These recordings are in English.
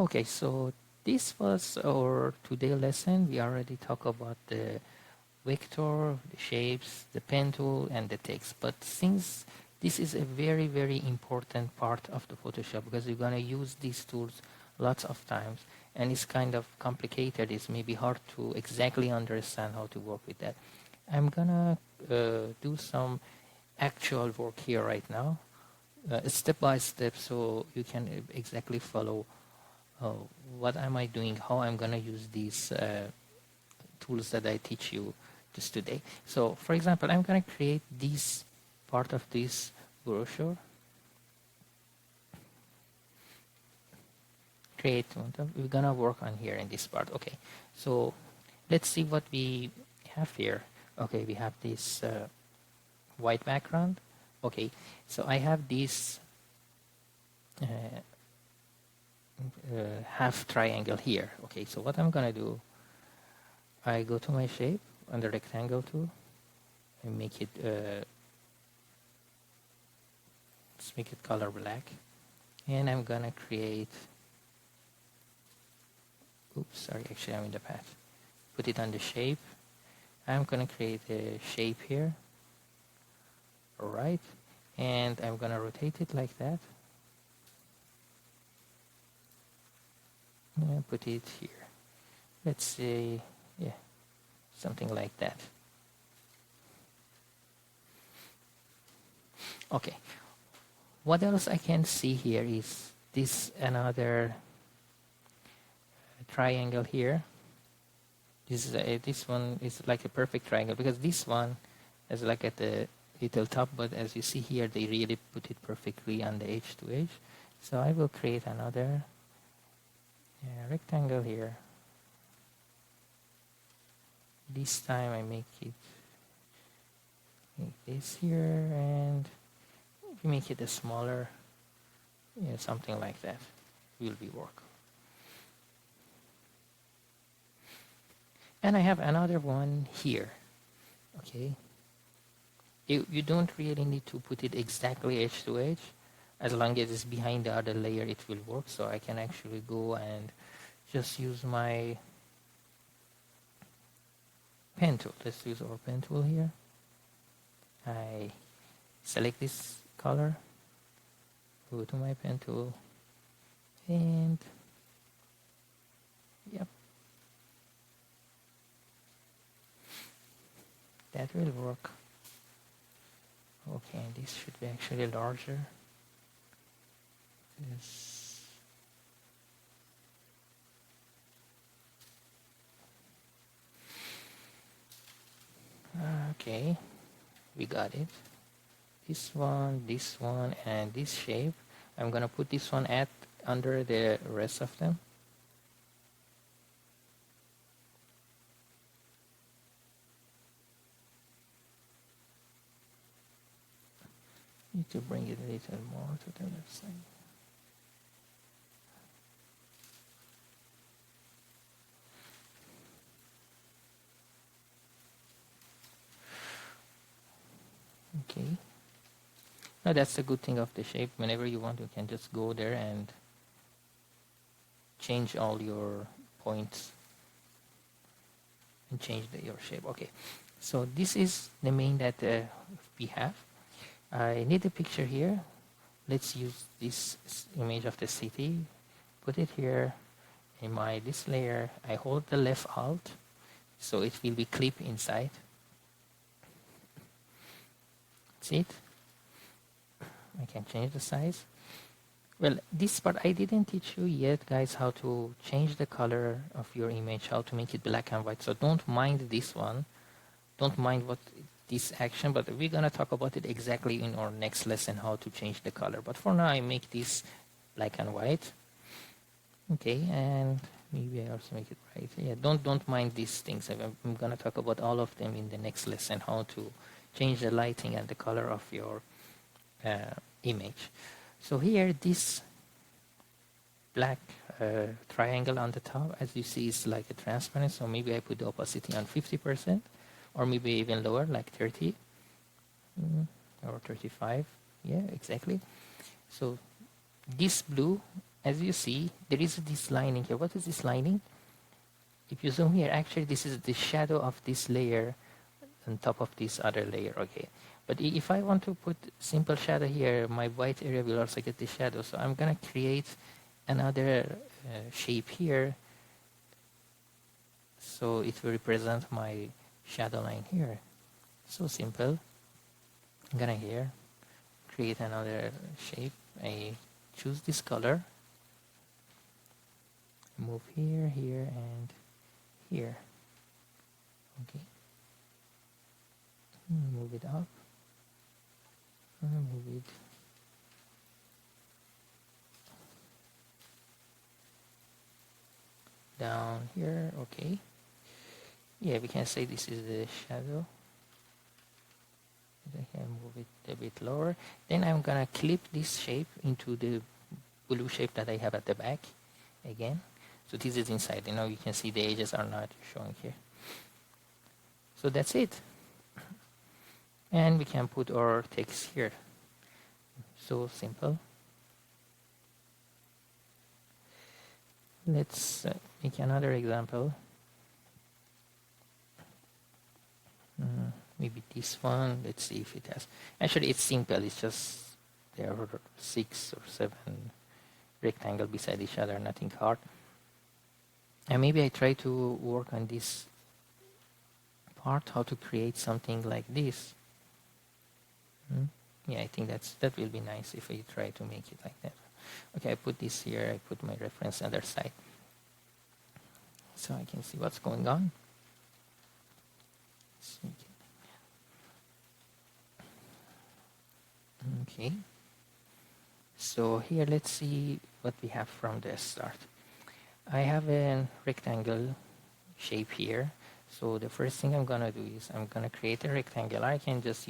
Okay, so this was our today lesson. We already talked about the vector, the shapes, the pen tool, and the text. But since this is a very, very important part of the Photoshop, because you're going to use these tools lots of times, and it's kind of complicated, it's maybe hard to exactly understand how to work with that. I'm gonna do some actual work here right now, step by step, so you can exactly follow uh, what am I doing, how I'm gonna use these tools that I teach you just today. So for example, I'm going to create this part of this brochure. Create one. We're going to work on here in this part. Okay, so let's see what we have here. Okay, we have this white background. Okay, so I have this half triangle here. Okay, so what I'm going to do, I go to my shape on the rectangle tool and make it let's make it color black, and I'm gonna create, oops, sorry, actually I'm in the path, put it on the shape. I'm gonna create a shape here, alright, and I'm gonna rotate it like that and put it here. Let's say, yeah, something like that. Okay, what else I can see here is this another triangle here. This one is like a perfect triangle, because this one is like at the little top, but as you see here, they really put it perfectly on the edge to edge. So I will create another rectangle here. This time I make this here, and if you make it a smaller, something like that will be work. And I have another one here. Okay, you don't really need to put it exactly edge to edge. As long as it's behind the other layer, it will work. So I can actually go and just use my pen tool. Let's use our pen tool here. I select this color, go to my pen tool, and yep, that will work. Okay, and this should be actually larger. This. Okay, we got it. This one, and this shape. I'm gonna put this one at under the rest of them. Need to bring it a little more to the left side. Okay. Now that's the good thing of the shape. Whenever you want, you can just go there and change all your points and change your shape. Okay. So this is the main that we have. I need a picture here. Let's use this image of the city. Put it here in this layer. I hold the left alt, so it will be clip inside. See it? I can change the size. Well, this part I didn't teach you yet, guys, how to change the color of your image, how to make it black and white. So don't mind this one. Don't mind what this action, but we're gonna talk about it exactly in our next lesson, how to change the color. But for now, I make this black and white. Okay, and maybe I also make it bright. Yeah, don't mind these things. I'm gonna talk about all of them in the next lesson, how to change the lighting and the color of your image. So here, this black triangle on the top, as you see, is like a transparent. So maybe I put the opacity on 50%, or maybe even lower, like 30 or 35. Yeah, exactly. So this blue as you see, there is this lining here. What is this lining? If you zoom here, actually this is the shadow of this layer on top of this other layer. Okay, but if I want to put simple shadow here, my white area will also get the shadow. So I'm gonna create another shape here, so it will represent my shadow line here. So simple. I'm gonna here create another shape. I choose this color, move here, here, and here. Okay, move it up, move it down here. Okay, yeah, we can say this is the shadow. I can move it a bit lower. Then I'm gonna clip this shape into the blue shape that I have at the back again. So this is inside. You can see the edges are not showing here. So that's it. And we can put our text here. So simple. Let's make another example. Maybe this one. Let's see if it has. Actually, it's simple. It's just there are 6 or 7 rectangles beside each other. Nothing hard. And maybe I try to work on this part, how to create something like this. Yeah, I think that will be nice if I try to make it like that. Okay, I put this here. I put my reference on the other side, so I can see what's going on. Okay, so here let's see what we have from the start. I have a rectangle shape here. So the first thing I'm gonna do is I'm gonna create a rectangle. I can just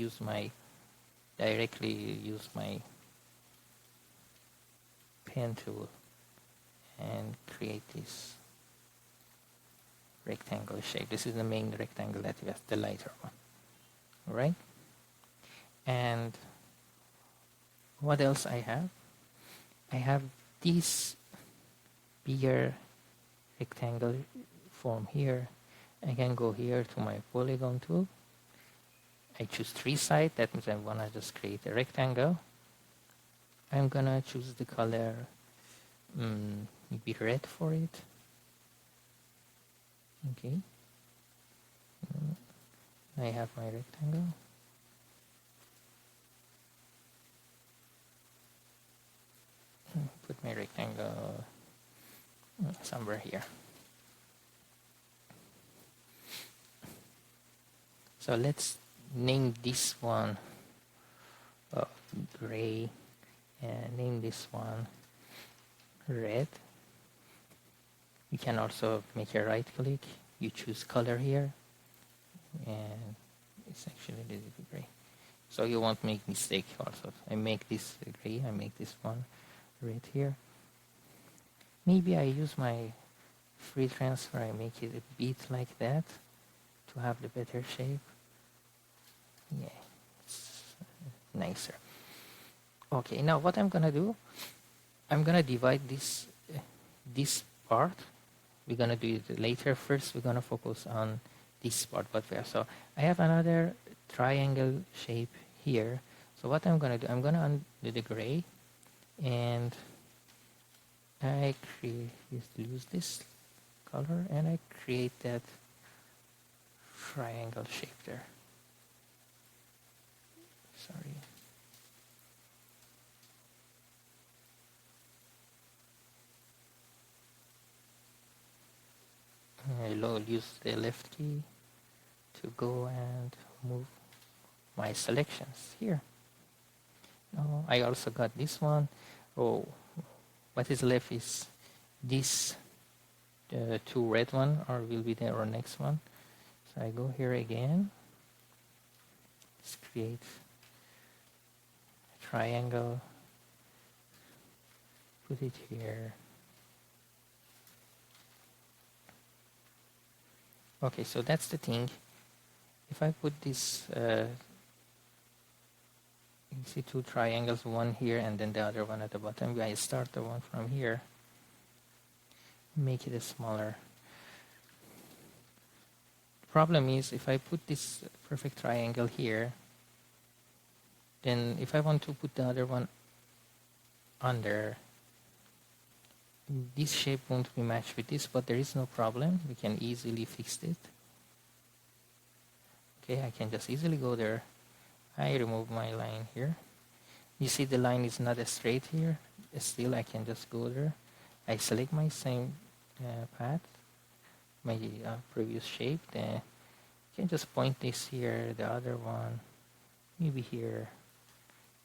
directly use my pen tool and create this rectangle shape. This is the main rectangle that we have, the lighter one. All right. And what else I have? I have this bigger rectangle form here. I can go here to my polygon tool. I choose 3 sides. That means I want to just create a rectangle. I'm gonna choose the color maybe red for it. Okay. I have my rectangle. Put my rectangle somewhere here. So let's name this one gray and name this one red. You can also make a right click. You choose color here, and it's actually a little bit gray. So you won't make mistake also. I make this gray. I make this one red here. Maybe I use my free transfer. I make it a bit like that to have the better shape. Yeah, it's nicer. Okay, now what I'm gonna do, I'm gonna divide this part. We're gonna do it later. First, we're gonna focus on this part. What we have. So I have another triangle shape here. So what I'm gonna do, I'm gonna undo the gray, and I use this color, and I create that triangle shape there. Sorry. I'll use the left key to go and move my selections here. Now I also got this one. Oh, what is left is this 2 red one, or will be there or next one. So I go here again. Let's create a triangle. Put it here. Okay, so that's the thing. If I put this You see two triangles, one here and then the other one at the bottom. I start the one from here, make it smaller. Problem is, if I put this perfect triangle here, then if I want to put the other one under, this shape won't be matched with this, but there is no problem. We can easily fix it. Okay, I can just easily go there. I remove my line here. You see the line is not straight here. Still, I can just go there. I select my same path, my previous shape. Then I can just point this here, the other one, maybe here,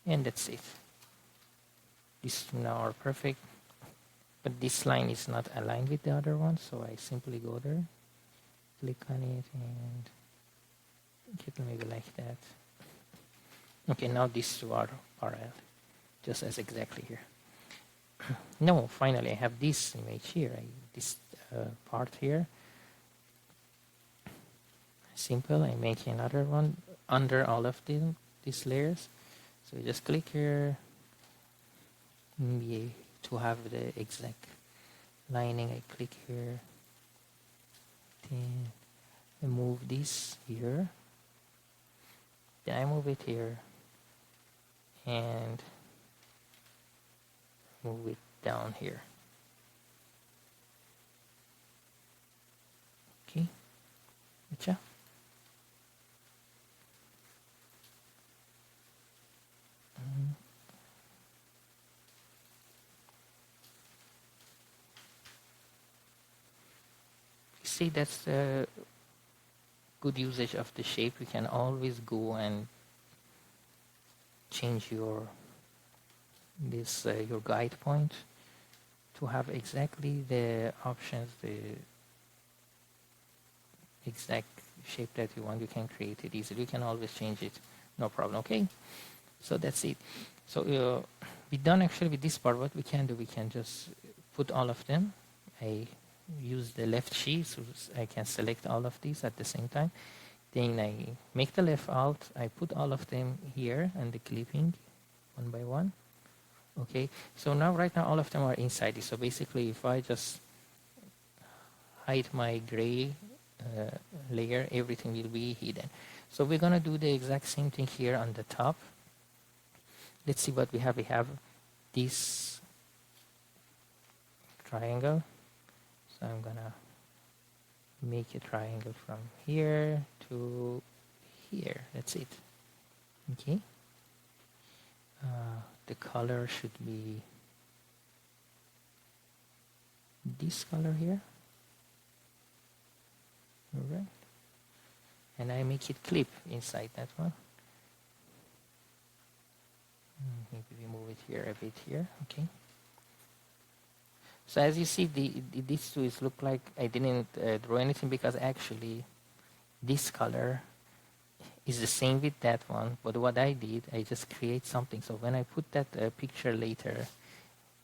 and that's it. These two now are perfect. But this line is not aligned with the other one, so I simply go there, click on it, and make it maybe like that. Okay, now these two are parallel, just as exactly here. Now, finally, I have this image here, this part here. Simple, I make another one under all of these layers. So just click here, maybe to have the exact lining, I click here, then I move this here, then I move it here, and move it down here. Okay, gotcha. See, that's the good usage of the shape. You can always go and change your your guide point to have exactly the options, the exact shape that you want. You can create it easily. You can always change it, no problem. Okay, so that's it. So we're done actually with this part. What we can do, we can just put all of them. I use the left shift so I can select all of these at the same time. Then I make the left alt. I put all of them here and the clipping one by one. Okay, so now right now all of them are inside this. So basically, if I just hide my gray layer, everything will be hidden. So we're gonna do the exact same thing here on the top. Let's see what we have. We have this triangle. So I'm gonna make a triangle from here to here. That's it. Okay. The color should be this color here. All right. And I make it clip inside that one. Maybe we move it here a bit here. Okay. So as you see, these two look like I didn't draw anything, because actually this color is the same with that one. But what I did, I just create something. So when I put that picture later,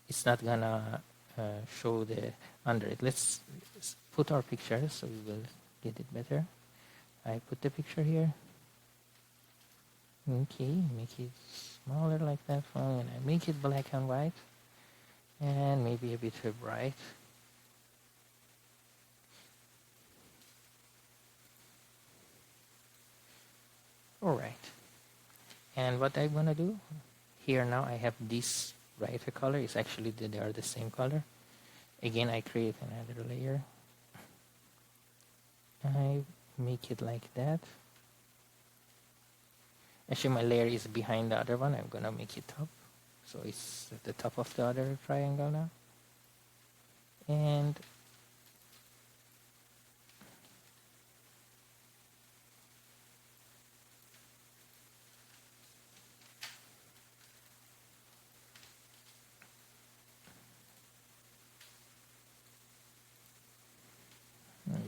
it's not gonna show the under it. Let's put our picture so we will get it better. I put the picture here. Okay, make it smaller like that one, and I make it black and white. And maybe a bit too bright. All right. And what I'm gonna do here now, I have this brighter color. It's actually they are the same color. Again, I create another layer. I make it like that. Actually, my layer is behind the other one. I'm gonna make it top. So it's at the top of the other triangle now. And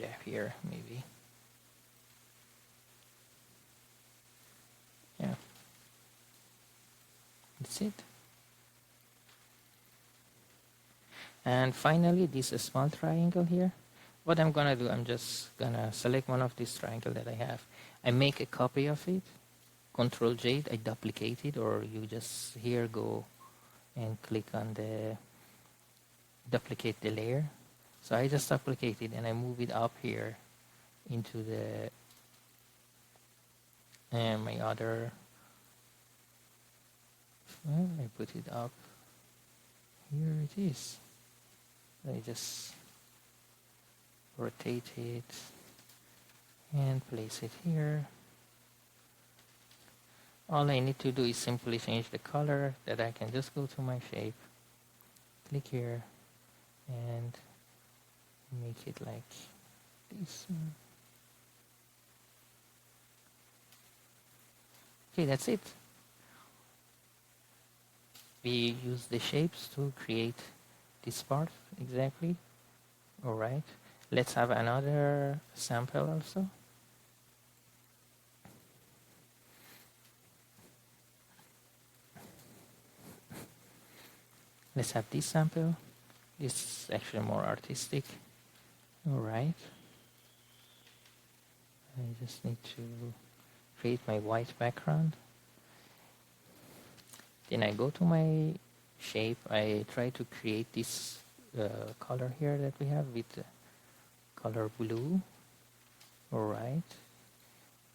yeah, here maybe. Yeah. That's it. And finally, this small triangle here. What I'm gonna do, I'm just gonna select one of these triangles that I have. I make a copy of it. Control J, I duplicate it, or you just here go and click on the duplicate the layer. So I just duplicate it and I move it up here into the my other. Well, I put it up. Here it is. I just rotate it and place it here. All I need to do is simply change the color, that I can just go to my shape, click here, and make it like this. Okay, that's it. We use the shapes to create this part exactly. All right, let's have another sample also. Let's have this sample. This is actually more artistic. All right. I just need to create my white background. Then I go to my shape. I try to create this color here that we have with color blue. All right.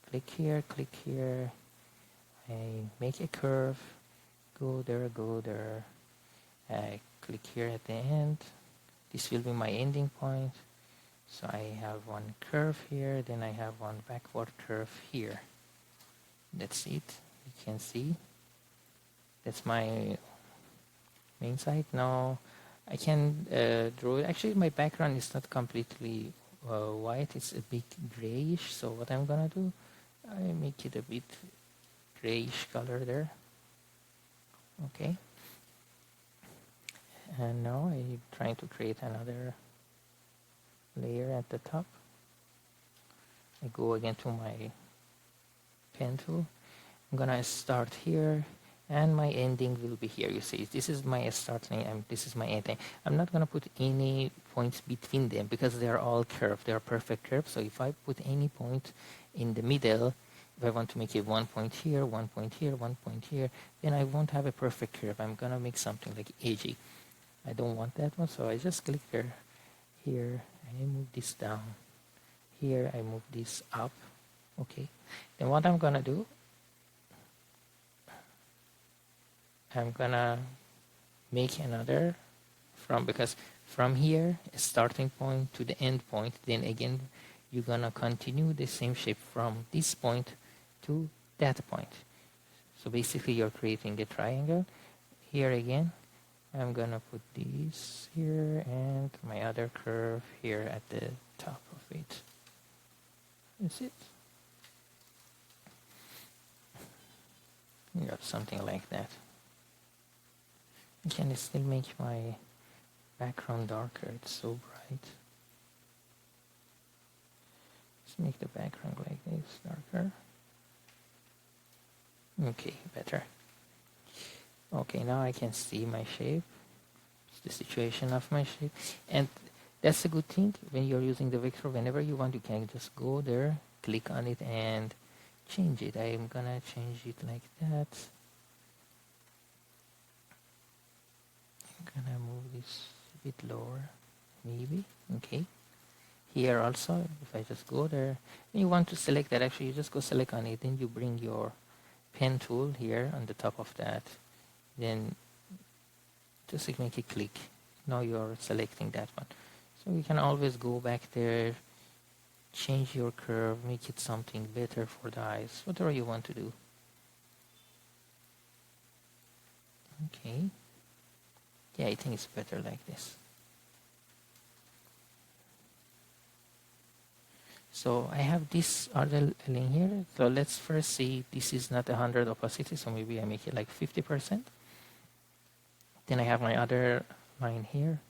Click here, click here. I make a curve. Go there, go there. I click here at the end. This will be my ending point. So I have one curve here, then I have one backward curve here. That's it. You can see. That's my main side. Now I can draw. Actually, my background is not completely white. It's a bit grayish. So what I'm gonna do, I make it a bit grayish color there. Okay. And now I'm trying to create another layer at the top. I go again to my pen tool. I'm gonna start here, and my ending will be here. You see, this is my start line, and this is my ending. I'm not gonna put any points between them because they are all curved. They are perfect curves. So if I put any point in the middle, if I want to make it 1 point here, 1 point here, 1 point here, then I won't have a perfect curve. I'm gonna make something like edgy. I don't want that one, so I just click there. Here, I move this down. Here, I move this up. Okay. Then what I'm gonna do, I'm gonna make another because from here, starting point to the end point, then again, you're gonna continue the same shape from this point to that point. So basically, you're creating a triangle. Here again, I'm gonna put this here and my other curve here at the top of it. That's it. You got something like that. I can still make my background darker. It's so bright. Let's make the background like this, darker. Okay, better. Okay, now I can see my shape. It's the situation of my shape. And that's a good thing when you're using the vector. Whenever you want, you can just go there, click on it, and change it. I'm gonna change it like that. I'm gonna move this a bit lower, maybe. Okay. Here also, if I just go there, and you want to select that, actually, you just go select on it, then you bring your pen tool here on the top of that. Then just make it click. Now you're selecting that one. So you can always go back there, change your curve, make it something better for the eyes, whatever you want to do. Okay. Yeah, I think it's better like this. So I have this other line here. So let's first see, this is not 100 opacity, so maybe I make it like 50%. Then I have my other line here.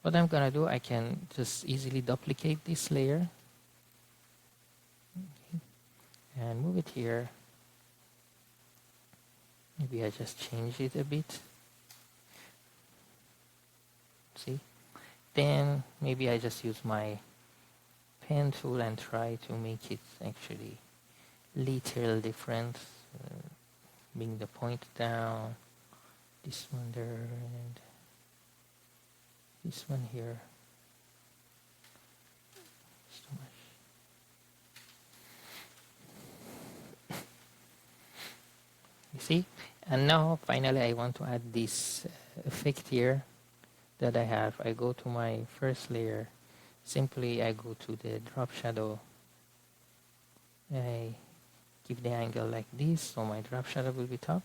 What I'm gonna do, I can just easily duplicate this layer. Okay. And move it here. Maybe I just change it a bit. See? Then maybe I just use my pen tool and try to make it actually little different. Bring the point down, this one there, and this one here. It's too much. You see? And now finally I want to add this effect here that I have. I go to my first layer, simply I go to the drop shadow, I give the angle like this, so my drop shadow will be top,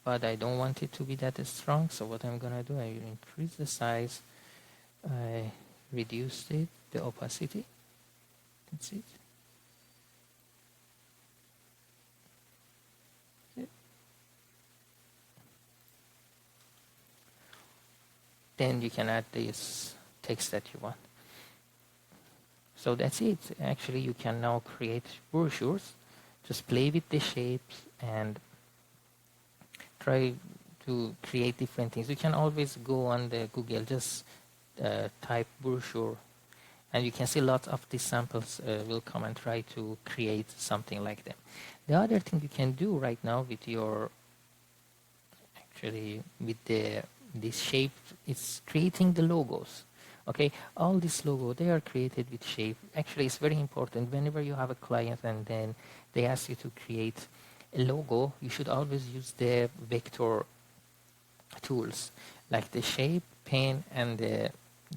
but I don't want it to be that strong, so what I'm gonna do, I will increase the size, I reduce it, the opacity, that's it. Then you can add this text that you want. So that's it. Actually, you can now create brochures. Just play with the shapes and try to create different things. You can always go on the Google, just type brochure, and you can see lots of these samples will come and try to create something like them. The other thing you can do right now with your, actually with this shape, is creating the logos. Okay, all this logo, they are created with shape. Actually, it's very important whenever you have a client and then they ask you to create a logo, you should always use the vector tools like the shape, pen, and the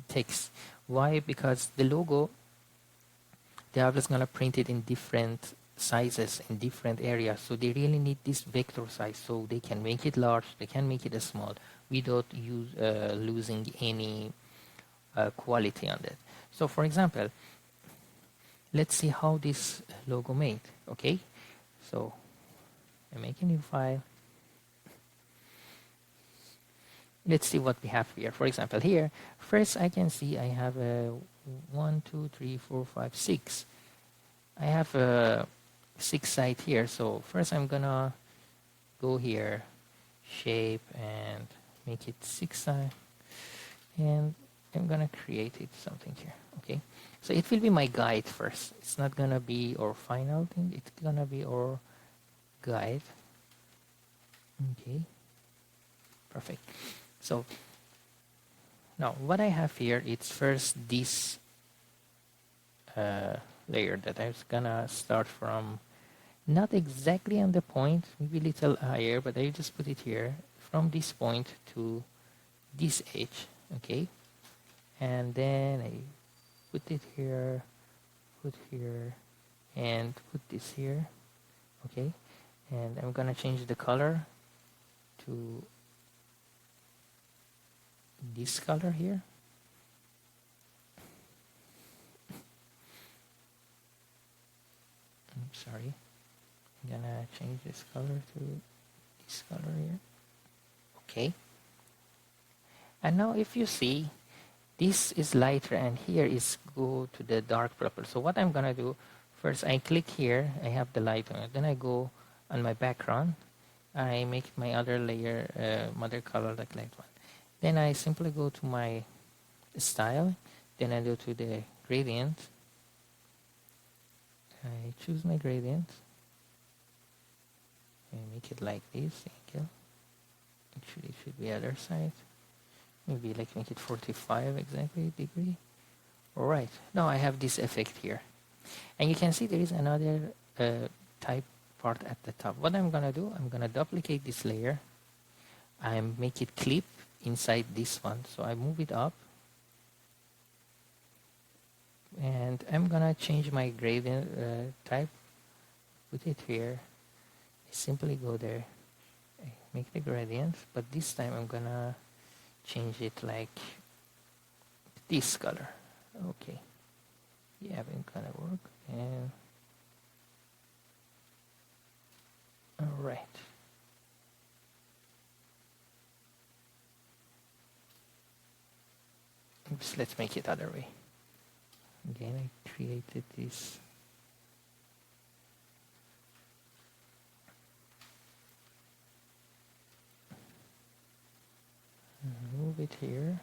text. Why? Because the logo, they're always going to print it in different sizes in different areas, so they really need this vector size so they can make it large, they can make it small without losing any quality on it. So for example, let's see how this logo made. Okay, so I make a new file. Let's see what we have here. For example, here first I can see I have a 1 2 3 4 5 6. I have a 6 side here, so first I'm gonna go here, shape, and make it 6 side, and I'm gonna create it something here. Okay, so it will be my guide first. It's not gonna be our final thing, it's gonna be our guide. Okay, perfect. So now what I have here, it's first this layer that I was gonna start from, not exactly on the point, maybe a little higher, but I just put it here from this point to this edge. Okay, and then I put it here, and put this here. Okay, and I'm gonna change the color to this color here. I'm sorry, I'm gonna change this color to this color here. Okay, and now if you see, this is lighter and here is go to the dark purple. So what I'm gonna do, first I click here, I have the light on it, then I go on my background, I make my other layer mother color like light one, then I simply go to my style, then I go to the gradient, I choose my gradient, I make it like this angle. Actually it should be other side, maybe like make it 45 exactly degree. Alright, now I have this effect here, and you can see there is another type part at the top. What I'm gonna do, I'm gonna duplicate this layer, I make it clip inside this one, so I move it up, and I'm gonna change my gradient type, put it here, I simply go there, I make the gradient, but this time I'm gonna change it like this color. Okay, yeah, it's gonna work. And all right, oops, let's make it other way. Again, I created this. Move it here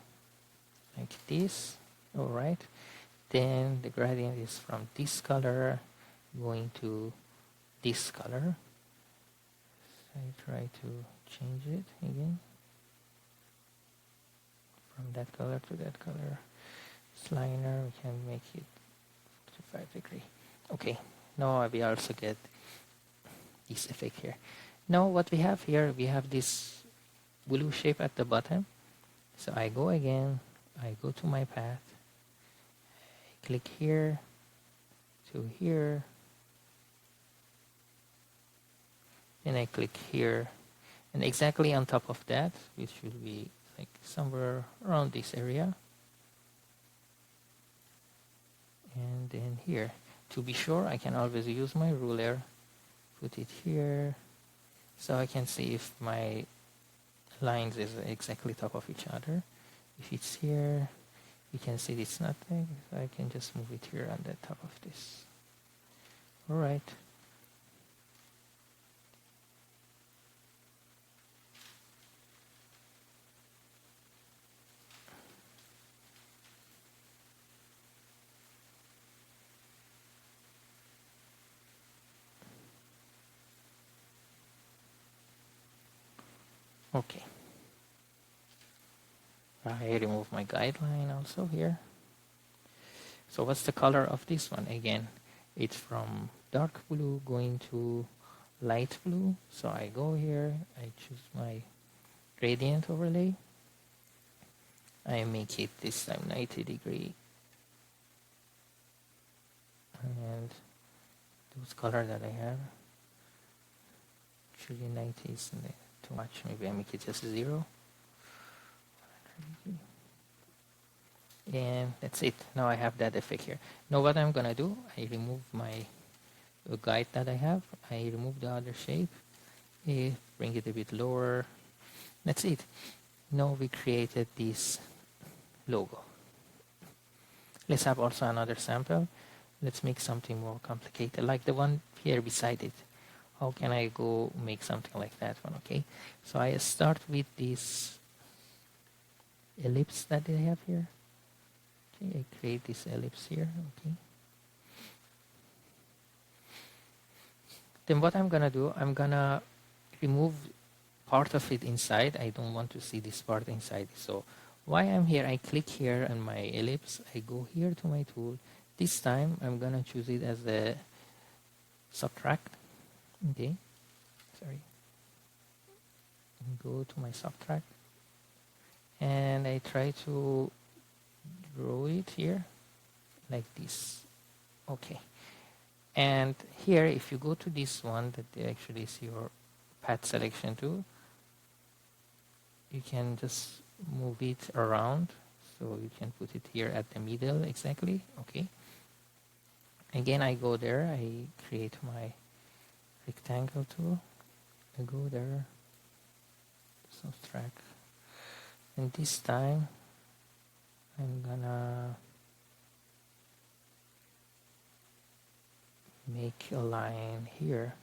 like this. All right, then the gradient is from this color going to this color. So I try to change it again from that color to that color. Liner, we can make it 45 degree. Okay, now we also get this effect here. Now what we have here, we have this blue shape at the bottom. So I go again, I go to my path, I click here to here, and I click here, and exactly on top of that, which should be like somewhere around this area, and then here. To be sure, I can always use my ruler, put it here, so I can see if my lines is exactly top of each other. If it's here, you can see it's not there, so I can just move it here on the top of this. Alright. Okay. I remove my guideline also here. So what's the color of this one? Again, it's from dark blue going to light blue. So I go here, I choose my gradient overlay. I make it this time 90 degree. And those color that I have, actually 90 is too much. Maybe I make it just 0. And that's it. Now I have that effect here. Now what I'm gonna do, I remove my guide that I have. I remove the other shape, bring it a bit lower. That's it. Now we created this logo. Let's have also another sample. Let's make something more complicated, like the one here beside it. How can I go make something like that one? Okay, so I start with this ellipse that I have here. Okay, I create this ellipse here. Okay. Then what I'm gonna do, I'm gonna remove part of it inside. I don't want to see this part inside. So while I'm here, I click here on my ellipse. I go here to my tool. This time I'm gonna choose it as a subtract. Okay, sorry. Go to my subtract, and I try to draw it here like this. Okay, and here if you go to this one that actually is your path selection tool, you can just move it around, so you can put it here at the middle exactly. Okay, again I go there, I create my rectangle tool, I go there, subtract, and this time I'm gonna make a line here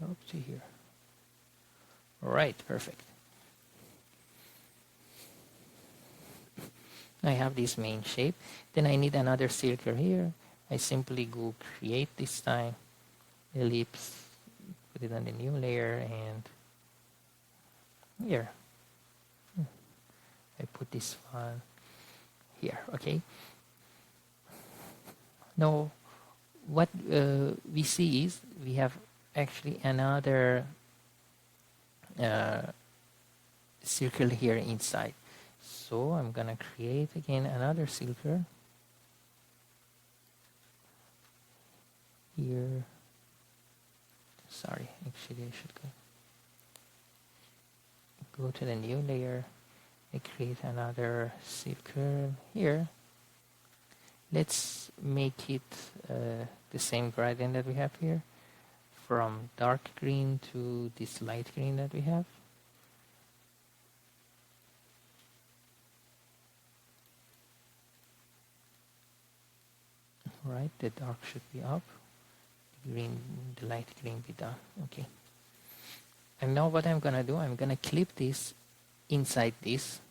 up to here. Alright, perfect. I have this main shape. Then I need another circle here. I simply go create this time ellipse, put it on the new layer, and here I put this one here. Okay, now what we see is we have actually another circle here inside. So I'm gonna create again another circle here. Sorry, actually I should go to the new layer. I create another circle here. Let's make it the same gradient that we have here, from dark green to this light green that we have. Right, the dark should be up, green, the light green be down. Okay. And now what I'm gonna do, I'm gonna clip this inside this.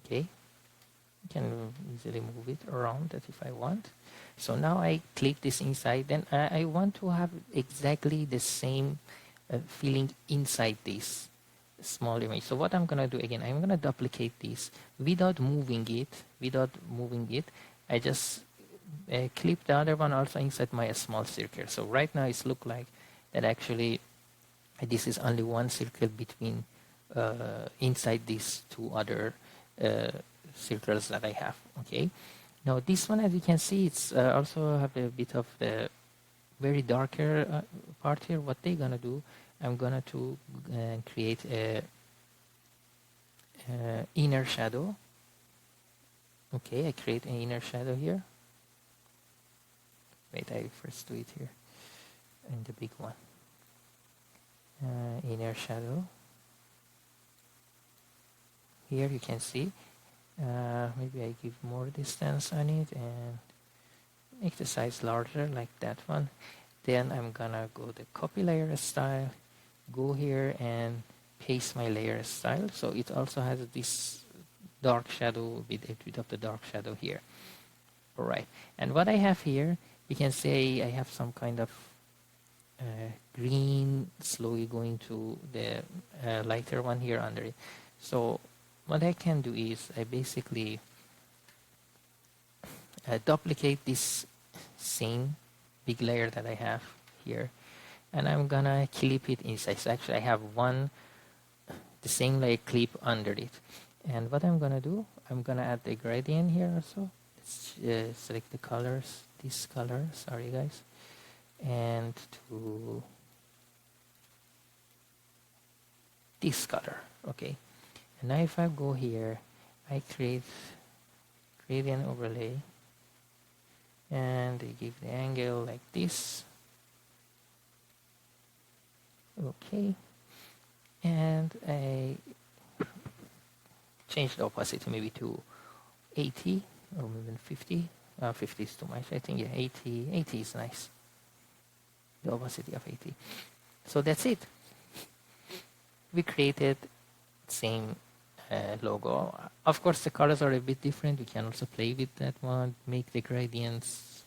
Okay. I can easily move it around that if I want. So now I click this inside, then I want to have exactly the same feeling inside this small image. So what I'm gonna do again, I'm gonna duplicate this without moving it. I just clip the other one also inside my small circle. So right now it's look like that actually this is only one circle between inside these two other uh, circles that I have. Okay, now this one, as you can see, it's also have a bit of the very darker part here. What they're gonna do, I'm gonna to create a inner shadow. Okay, I create an inner shadow here. Wait, I first do it here in the big one. Inner shadow. Here you can see. Maybe I give more distance on it and make the size larger like that one. Then I'm gonna go the copy layer style, go here and paste my layer style. So it also has this dark shadow with a bit of the dark shadow here. All right, and what I have here, you can say I have some kind of green slowly going to the lighter one here under it. So what I can do is I basically duplicate this same big layer that I have here, and I'm gonna clip it inside. So actually I have the same layer clip under it. And what I'm gonna do, I'm gonna add the gradient here also. Let's select the colors, this color, sorry guys, and to this color. Okay, and now if I go here, I create gradient overlay and I give the angle like this. Okay, and I change the opacity maybe to 80 or even 50. 50 is too much, I think. Yeah, 80 is nice, the opacity of 80. So that's it. We created same logo. Of course the colors are a bit different. You can also play with that one, make the gradients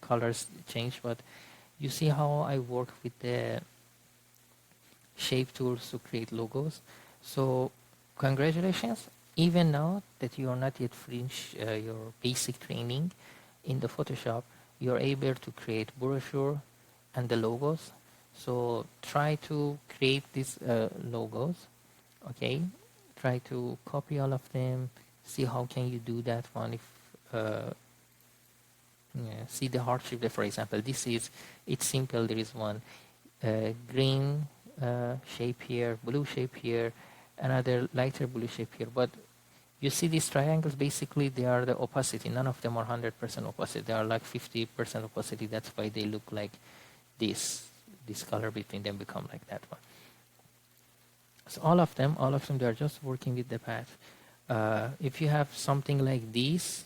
colors change, but you see how I work with the shape tools to create logos. So congratulations, even now that you are not yet finished your basic training in the Photoshop, you're able to create brochure and the logos. So try to create these logos. Okay, try to copy all of them, see how can you do that one. If see the hardship, for example, it's simple. There is one green shape here, blue shape here, another lighter blue shape here. But you see these triangles, basically they are the opacity. None of them are 100% opacity. They are like 50% opacity. That's why they look like this color between them become like that one. So all of them, they are just working with the path. If you have something like this,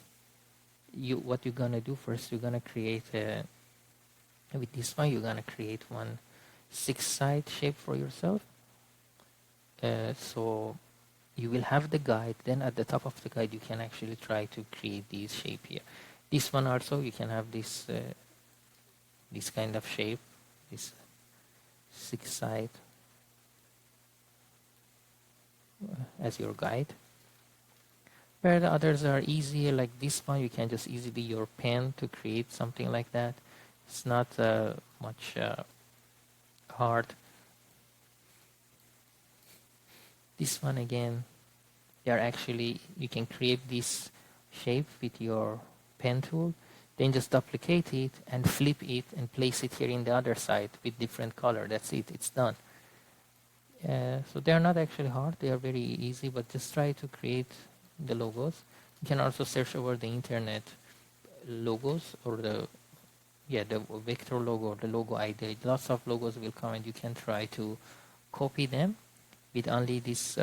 what you're gonna do first, you're gonna create with this one, you're gonna create one 6-side shape for yourself. So you will have the guide, then at the top of the guide you can actually try to create this shape here. This one also, you can have this this kind of shape, this 6-side as your guide. Where the others are easier, like this one, you can just easily your pen to create something like that. It's not much hard. This one again, they are actually, you can create this shape with your pen tool, then just duplicate it and flip it and place it here in the other side with different color. That's it, it's done. So they are not actually hard, they are very easy, but just try to create the logos. You can also search over the internet logos or the vector logo or the logo ID. Lots of logos will come and you can try to copy them with only these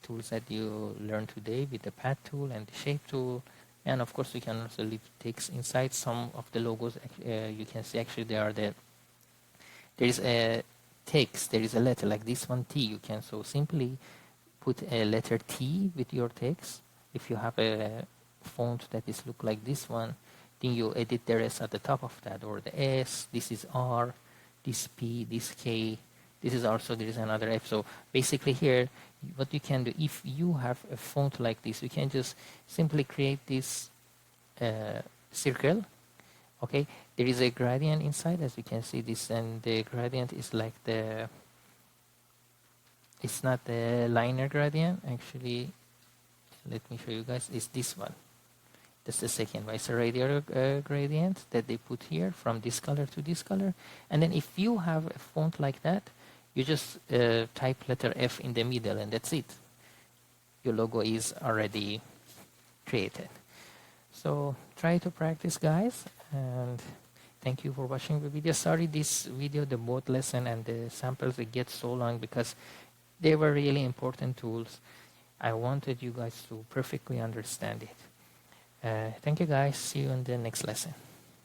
tools that you learned today, with the path tool and the shape tool. And of course you can also leave text inside some of the logos. You can see actually there is a text, there is a letter like this one, T. You can so simply put a letter T with your text. If you have a font that is look like this one, then you edit the rest at the top of that, or the S, this is R, this P, this K, this is also, there is another F. So basically here, what you can do, if you have a font like this, you can just simply create this circle. Okay, there is a gradient inside, as you can see this, and the gradient is like the, it's not the linear gradient, actually. Let me show you guys, it's this one. That's the second one. It's a radial gradient that they put here from this color to this color. And then if you have a font like that, you just type letter F in the middle, and that's it. Your logo is already created. So try to practice, guys, and thank you for watching the video. Sorry, this video, the both lesson and the samples, it gets so long because they were really important tools. I wanted you guys to perfectly understand it. Thank you, guys. See you in the next lesson.